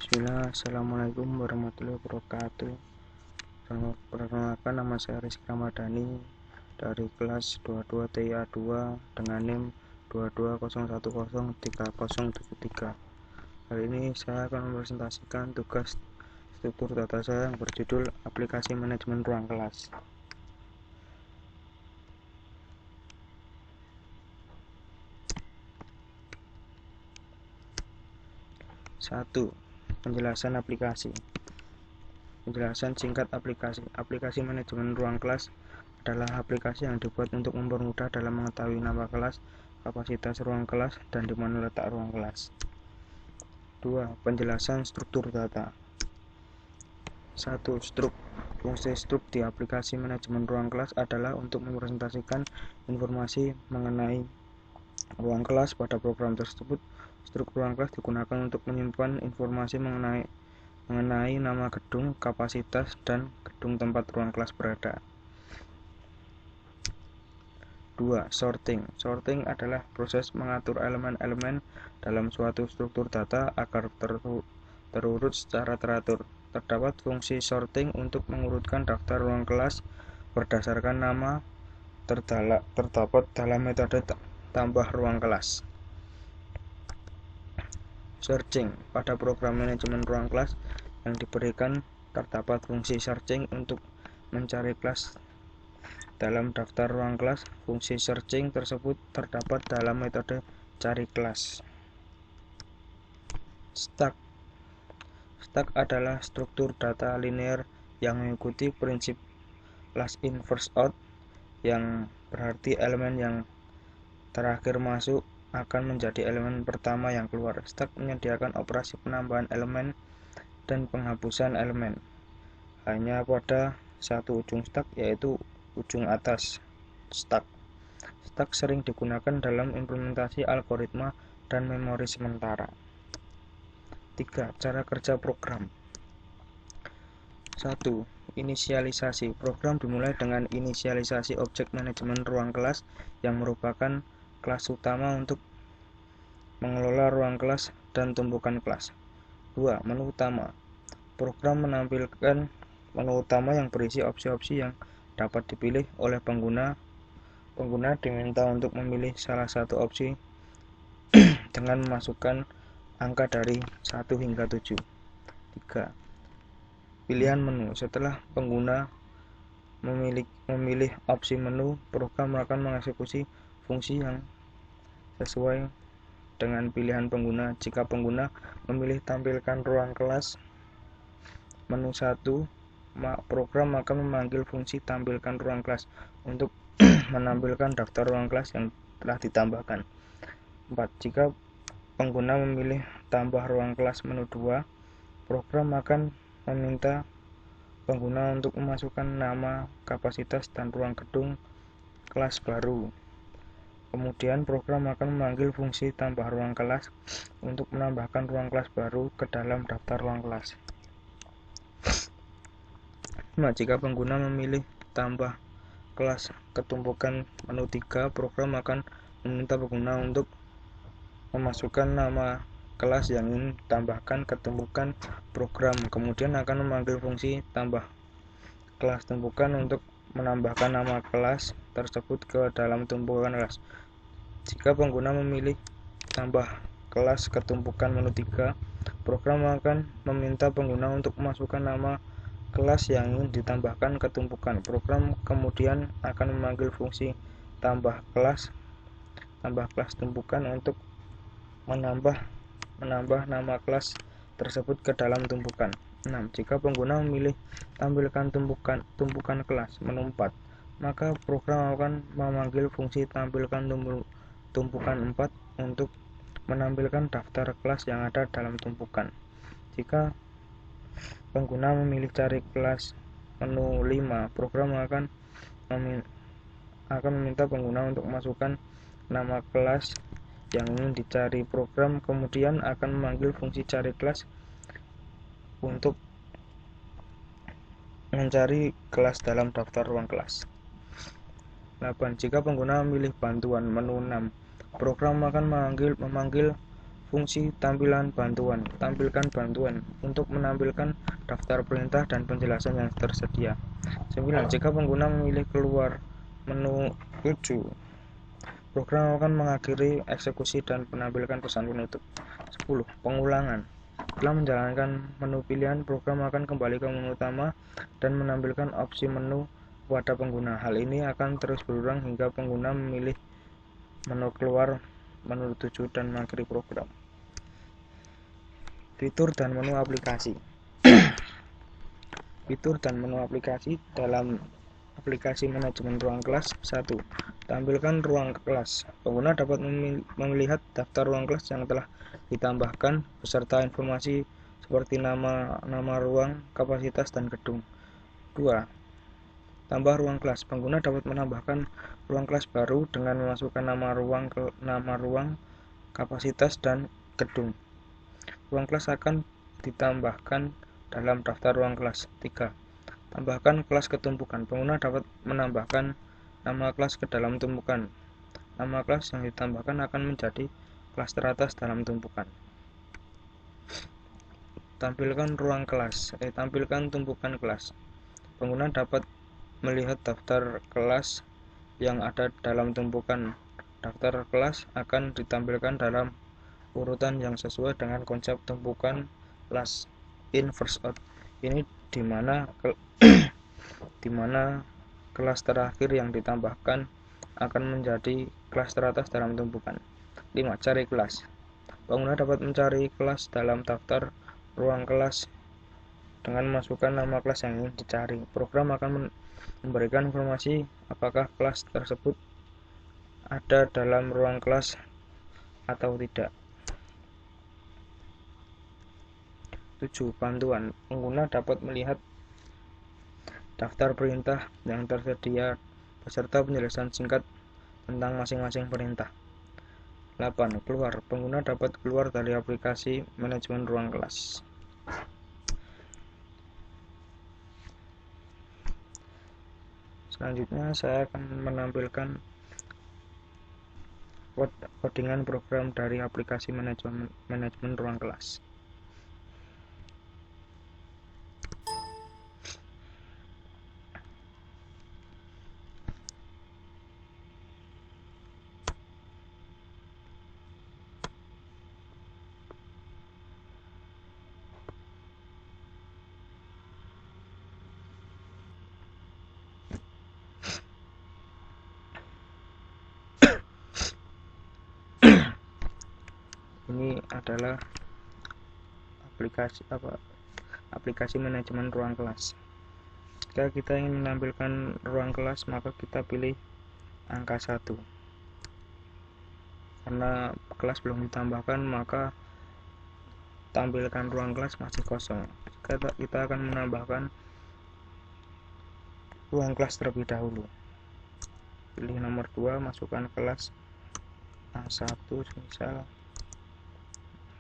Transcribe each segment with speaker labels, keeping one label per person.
Speaker 1: Bismillah, Assalamualaikum warahmatullahi wabarakatuh. Perkenalkan, nama saya Rizky Ramadhani dari kelas 22 TIA 2 dengan NIM 22010303. Kali ini saya akan mempresentasikan tugas struktur data saya yang berjudul aplikasi manajemen ruang kelas. 1. Penjelasan aplikasi. Penjelasan singkat aplikasi. Aplikasi manajemen ruang kelas adalah aplikasi yang dibuat untuk mempermudah dalam mengetahui nama kelas, kapasitas ruang kelas, dan di mana letak ruang kelas. 2. Penjelasan struktur data. 1. Fungsi struk di aplikasi manajemen ruang kelas adalah untuk merepresentasikan informasi mengenai ruang kelas pada program tersebut. Struk ruang kelas digunakan untuk menyimpan informasi mengenai nama gedung, kapasitas, dan gedung tempat ruang kelas berada. 2. Sorting. Sorting adalah proses mengatur elemen-elemen dalam suatu struktur data agar terurut secara teratur. Terdapat fungsi sorting untuk mengurutkan daftar ruang kelas berdasarkan nama terdapat dalam metode tambah ruang kelas. Searching. Pada program manajemen ruang kelas yang diberikan terdapat fungsi searching untuk mencari kelas dalam daftar ruang kelas. Fungsi searching tersebut terdapat dalam metode cari kelas. Stack. Stack adalah struktur data linear yang mengikuti prinsip last in first out, yang berarti elemen yang terakhir masuk akan menjadi elemen pertama yang keluar. Stack menyediakan operasi penambahan elemen dan penghapusan elemen hanya pada satu ujung stack, yaitu ujung atas stack. Stack sering digunakan dalam implementasi algoritma dan memori sementara. 3. Cara kerja program. 1. Inisialisasi. Program dimulai dengan inisialisasi objek manajemen ruang kelas yang merupakan kelas utama untuk mengelola ruang kelas dan tumpukan kelas. 2. Menu utama. Program menampilkan menu utama yang berisi opsi-opsi yang dapat dipilih oleh pengguna. Pengguna diminta untuk memilih salah satu opsi dengan memasukkan angka dari 1 hingga 7. 3. Pilihan menu. Setelah pengguna memilih opsi menu, program akan mengeksekusi fungsi yang sesuai dengan pilihan pengguna. Jika pengguna memilih tampilkan ruang kelas menu 1, program akan memanggil fungsi tampilkan ruang kelas untuk menampilkan daftar ruang kelas yang telah ditambahkan. 4. Jika pengguna memilih tambah ruang kelas menu 2, program akan meminta pengguna untuk memasukkan nama, kapasitas, dan ruang gedung kelas baru. Kemudian program akan memanggil fungsi tambah ruang kelas untuk menambahkan ruang kelas baru ke dalam daftar ruang kelas. Jika pengguna memilih tambah kelas ketumpukan menu 3, program akan meminta pengguna untuk memasukkan nama kelas yang ingin ditambahkan ke tumpukan program. Kemudian akan memanggil fungsi tambah kelas tumpukan untuk menambahkan nama kelas tersebut ke dalam tumpukan kelas. Jika pengguna memilih tambah kelas ketumpukan menu 3, program akan meminta pengguna untuk memasukkan nama kelas yang ingin ditambahkan ke tumpukan. Program kemudian akan memanggil fungsi tambah kelas tumpukan untuk menambah nama kelas tersebut ke dalam tumpukan. 6. Jika pengguna memilih tampilkan tumpukan kelas menu 4, maka program akan memanggil fungsi tampilkan tumpukan 4 untuk menampilkan daftar kelas yang ada dalam tumpukan. Jika pengguna memilih cari kelas menu 5, program akan meminta pengguna untuk memasukkan nama kelas yang ingin dicari. Program kemudian akan memanggil fungsi cari kelas untuk mencari kelas dalam daftar ruang kelas. 8. Jika pengguna memilih bantuan menu 6, program akan memanggil Fungsi tampilan bantuan. Tampilkan bantuan untuk menampilkan daftar perintah dan penjelasan yang tersedia. 9. Jika pengguna memilih keluar menu 7, program akan mengakhiri eksekusi dan menampilkan pesan penutup. 10. Pengulangan. Setelah menjalankan menu pilihan, program akan kembali ke menu utama dan menampilkan opsi menu kepada pengguna. Hal ini akan terus berulang hingga pengguna memilih menu keluar, menu 7, dan mengakhiri program. Fitur dan menu aplikasi. Fitur dan menu aplikasi dalam aplikasi manajemen ruang kelas. 1. Tampilkan ruang kelas. Pengguna dapat melihat daftar ruang kelas yang telah ditambahkan beserta informasi seperti nama ruang, kapasitas, dan gedung. 2. Tambah ruang kelas. Pengguna dapat menambahkan ruang kelas baru dengan memasukkan nama ruang, kapasitas, dan gedung. Ruang kelas akan ditambahkan dalam daftar ruang kelas. 3. Tambahkan kelas ketumpukan. Pengguna dapat menambahkan nama kelas ke dalam tumpukan. Nama kelas yang ditambahkan akan menjadi kelas teratas dalam tumpukan. Tampilkan ruang kelas. Tampilkan tumpukan kelas. Pengguna dapat melihat daftar kelas yang ada dalam tumpukan. Daftar kelas akan ditampilkan dalam urutan yang sesuai dengan konsep tumpukan last in first out. Ini di mana kelas terakhir yang ditambahkan akan menjadi kelas teratas dalam tumpukan. 5. Cari kelas. Pengguna dapat mencari kelas dalam daftar ruang kelas dengan memasukkan nama kelas yang ingin dicari. Program akan memberikan informasi apakah kelas tersebut ada dalam ruang kelas atau tidak. 7. Bantuan. Pengguna dapat melihat daftar perintah yang tersedia beserta penjelasan singkat tentang masing-masing perintah. 8. Keluar. Pengguna dapat keluar dari aplikasi manajemen ruang kelas. Selanjutnya saya akan menampilkan codingan program dari aplikasi manajemen ruang kelas. Ini adalah aplikasi manajemen ruang kelas. Jika kita ingin menampilkan ruang kelas, maka kita pilih angka 1. Karena kelas belum ditambahkan, maka tampilkan ruang kelas masih kosong. Jika kita akan menambahkan ruang kelas terlebih dahulu, pilih nomor 2, masukkan kelas A1, misal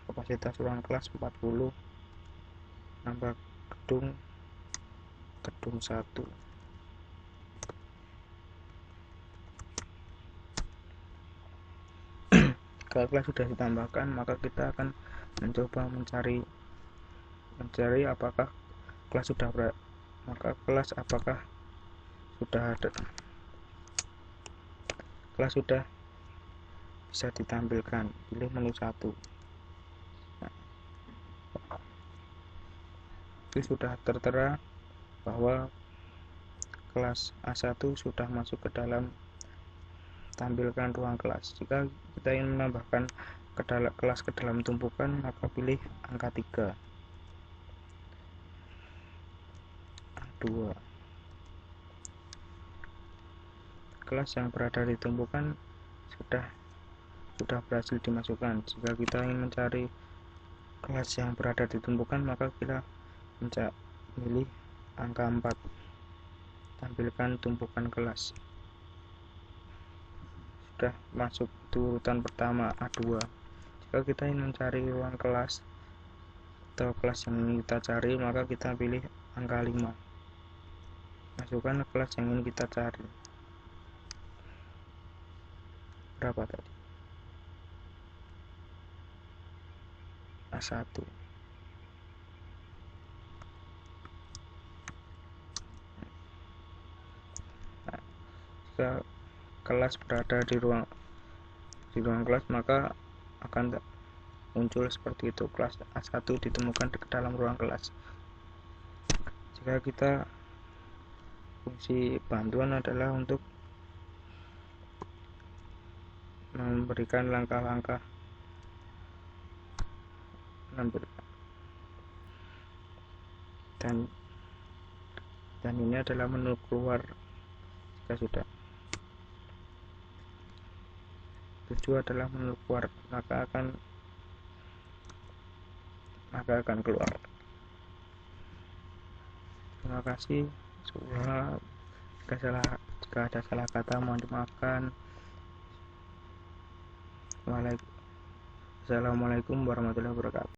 Speaker 1: kapasitas ruang kelas 40, nambah gedung 1. Jika kelas sudah ditambahkan, maka kita akan mencoba mencari apakah kelas sudah ada. Kelas sudah bisa ditampilkan, pilih menu 1. Itu sudah tertera bahwa kelas A1 sudah masuk ke dalam tampilkan ruang kelas. Jika kita ingin menambahkan kelas ke dalam tumpukan, maka pilih angka 3. A2. Kelas yang berada di tumpukan sudah berhasil dimasukkan. Jika kita ingin mencari kelas yang berada di tumpukan, maka kita pilih angka 4. Tampilkan tumpukan kelas. Sudah masuk di urutan pertama, A2. Jika kita ingin mencari ruang kelas atau kelas yang ingin kita cari, maka kita pilih angka 5. Masukkan kelas yang ingin kita cari. Berapa tadi? A1. Nah, jika kelas berada di ruang kelas, maka akan muncul seperti itu, kelas A1 ditemukan di dalam ruang kelas. Jika kita fungsi bantuan adalah untuk memberikan langkah-langkah dan ini adalah menu keluar. Jika sudah 7 adalah menu keluar, maka akan keluar. Terima kasih. Jika ada salah kata mohon dimaafkan. Assalamualaikum warahmatullahi wabarakatuh.